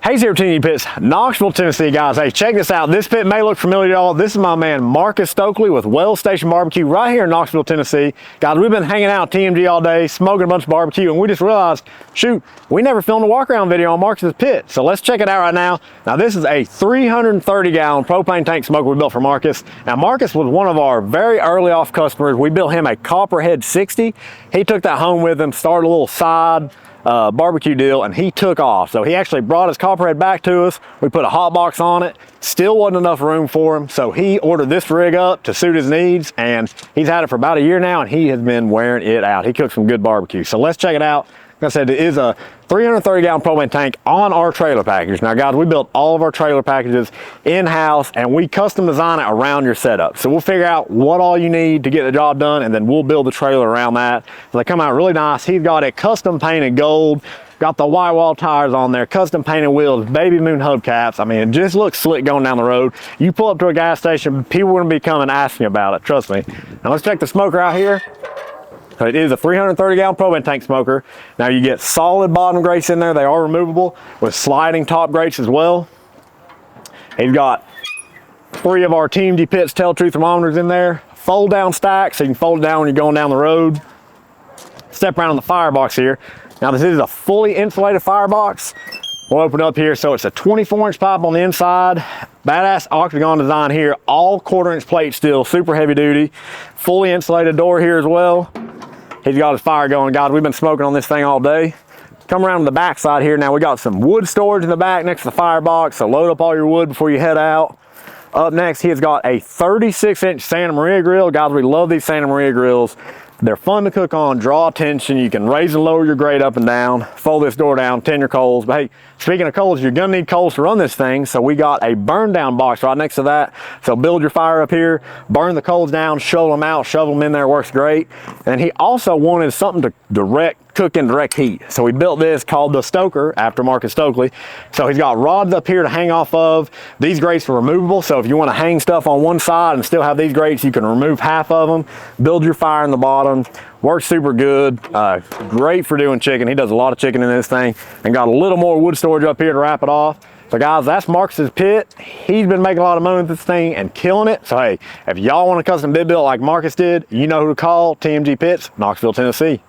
Hayes here, TMG Pits, Knoxville, Tennessee, guys. Hey, check this out. This pit may look familiar to y'all. This is my man Marcus Stokely with Wells Station Barbecue right here in Knoxville, Tennessee. Guys, we've been hanging out at TMG all day, smoking a bunch of barbecue, and we just realized, shoot, we never filmed a walk-around video on Marcus's pit. So let's check it out right now. Now, this is a 330-gallon propane tank smoker we built for Marcus. Now, Marcus was one of our very early off customers. We built him a Copperhead 60. He took that home with him, started a little side barbecue deal, and he took off. So he actually brought his Copperhead back to us. We put a hot box on it. Still wasn't enough room for him, so he ordered this rig up to suit his needs, and he's had it for about a year now, and he has been wearing it out. He cooks some good barbecue. So let's check it out. Like I said, it is a 330-gallon propane tank on our trailer package. Now, guys, we built all of our trailer packages in-house, and we custom design it around your setup. So we'll figure out what all you need to get the job done, and then we'll build the trailer around that. So they come out really nice. He's got it custom painted gold, got the white wall tires on there, custom painted wheels, baby moon hubcaps. I mean, it just looks slick going down the road. You pull up to a gas station, people are gonna be coming asking about it, trust me. Now let's check the smoker out here. So it is a 330-gallon propane tank smoker. Now you get solid bottom grates in there. They are removable with sliding top grates as well. He's got 3 of our TMG Pits tell-true thermometers in there. Fold down stack, so you can fold it down when you're going down the road. Step around on the firebox here. Now this is a fully insulated firebox. We'll open it up here. So it's a 24-inch pipe on the inside. Badass octagon design here. All 1/4-inch plate steel, super heavy duty. Fully insulated door here as well. He's got his fire going, guys. We've been smoking on this thing all day. Come around to the back side here. Now we got some wood storage in the back next to the firebox, so load up all your wood before you head out. Up next, he has got a 36-inch Santa Maria grill. Guys, we love these Santa Maria grills. They're fun to cook on, draw attention. You can raise and lower your grate up and down, fold this door down, tin your coals. But hey, speaking of coals, you're gonna need coals to run this thing. So we got a burn down box right next to that. So build your fire up here, burn the coals down, shovel them out, shovel them in there, works great. And he also wanted something to cook in direct heat. So we built this called the Stoker after Marcus Stokely. So he's got rods up here to hang off of. These grates are removable. So if you want to hang stuff on one side and still have these grates, you can remove half of them, build your fire in the bottom. Works super good. Great for doing chicken. He does a lot of chicken in this thing, and got a little more wood storage up here to wrap it off. So guys, that's Marcus's pit. He's been making a lot of money with this thing and killing it. So hey, if y'all want a custom bid built like Marcus did, you know who to call. TMG Pits, Knoxville, Tennessee.